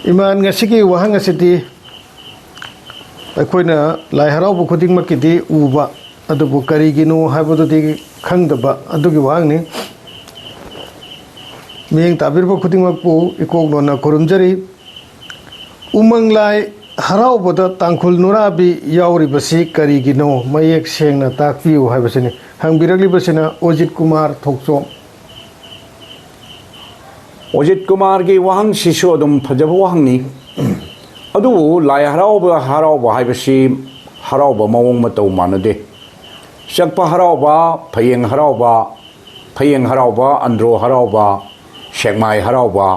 Iman ngasiki wahang ngasiti akoina lai harau bu khuding makiti uba adubu karigi no haibadu di khangdaba adugi wahang ni miyeng tabir bu khuding makpu ikok nona kurumjari umang lai harau boda tangkhul nurabi yauri basi karigi no mayek sengna takpiu haibasini hangbiragli basina Ojit Kumar Thokchom Ojit Kumar ki wahang shisho adum phajaba wahang ni adu lai haraoba haibasi haraoba mawong matau manade sakpa haraoba phayeng haraoba andro haraoba shekmai haraoba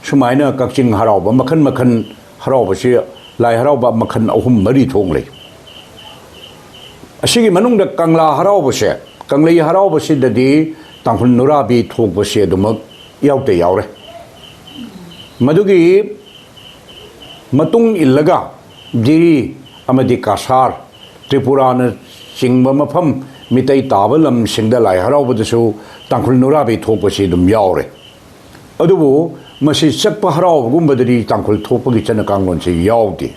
sumaina kakching haraoba makhan haraoba si lai haraoba makhan ahum mari thong lei asigi manungda kangla haraoba se kanglei haraoba si dadi tangkhul nurabi thokba se adumak yaute yaure madugi matung illaga jiri amadi kasar tripura na singba mafam mitai tabalam singda lai haraubadasu tangkhul nurabi thokpasi dum yaure adubu masi sakpa haraubgumbadari tangkhul thokpagi chana kanglon se yauti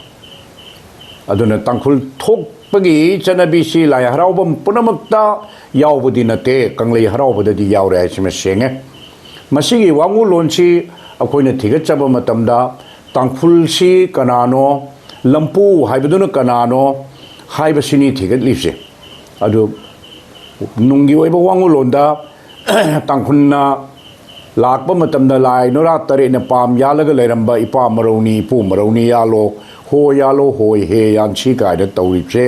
aduna tangkhul thokpagi chana bisi lai haraubam punamakta yaubadi nate kanglei haraubadadi yaure aisima senge masigi wangulon si akoina thigatchaba matamda tangkhul si kanano lampu haibaduna kanano haibasini thigatlise adu nungi oiba wangulonda tangkhulna lakpa matamda lai nora tare na pam yalaga leiramba ipa maroni pu maroni yalo hoi he yanchi kaida tawripse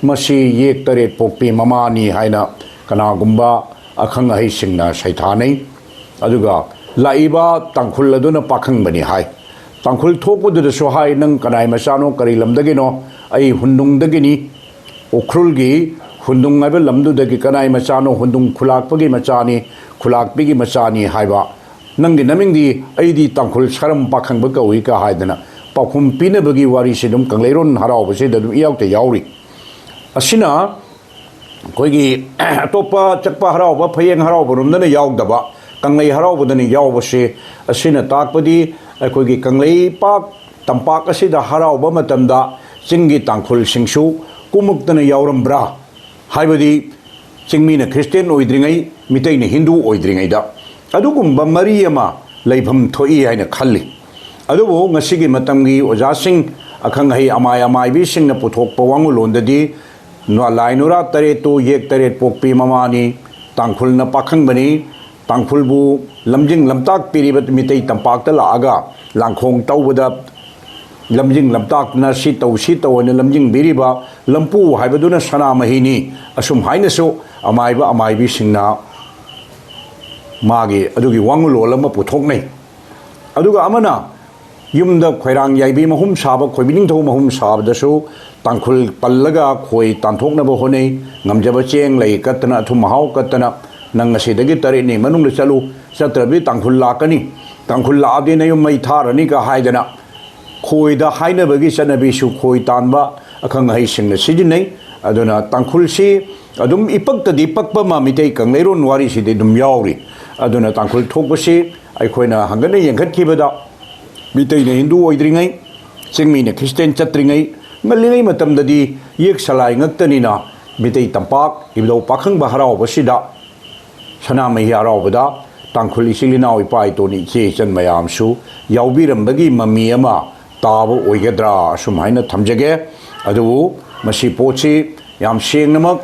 masi yek tare pokpi mamani haina kanagumba akhang ai singna saithanai aduga laiba tangkhul aduna pakhang bani hai tangkhul thokpu du so hai nang kanai masano kari lamdagino ai hundung dagini okhrulgi hundung aiba lamdu dagi kanai masano hundung khulakpagi machani khulakpigi machani haiba nangi namingdi aidi tangkhul saram pakhang ba kawi ka haidana pakhum pina bagi wari sidum kangleiron harau base dadum iyaute yauri asina koigi atopa chakpa harau ba phayeng harau burumdana yaugdaba kanglei haraubadani yaubase asina takpadi akoigi kanglei pak tampak asida harauba matamda chingi tangkhul singsu kumuktana yaurambra haibadi chingmina Christian oidringai mitaina Hindu oidringai da adugumba mariama leibham thoi haina khalli adubo ngasigi matamgi ojasing akhang hai amai bi singna puthokpa wangulondadi no lainura tare to yek tare pokpi mamani tangkhulna pakhang bani tangkhulbu lamjing lamtak piribat mitai tampakta laaga langkhong tawbada lamjing lamtak na si taw na lamjing biriba lampu haibaduna sana mahini asum haina so amaibi singna magi adugi wangulo lama puthoknai aduga amana yumda khoirang yaibi mahum saba khoibining tho mahum sabadasu tangkhul pallaga khoi tanthokna bo honei ngamjaba cheng lei katna thu mahau katna nang asidagi tare ni manung chalu satrabi tangkhul lakani tangkhul laade na yum mai tharani ka haidana khoida haina bagi sanabi su khoi tanba akhang hai singna sijinai aduna tangkhul si adum ipakta dipakpa ma mitei kangleiron wari si dum yauri aduna tangkhul thokbasi aikhoina hangana yengkhat kibada mitei na Hindu oidringai chingmi na Christian chatringai ngalilai matamdadi yek salai ngaktani na mitei tampak ibdo pakhang baharau basida sana mai haraubada tangkhul isilina ipai toni che chan mayam su yaubiram-bagi mami ama taba oigadra sumaina thamjage adu masi pochi yam sengnamak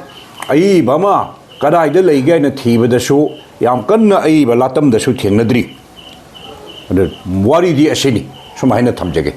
ai bama kadai da leige na thibadasu yam kanna ai balatam dasu thengnadri adu wari di asini sumaina thamjage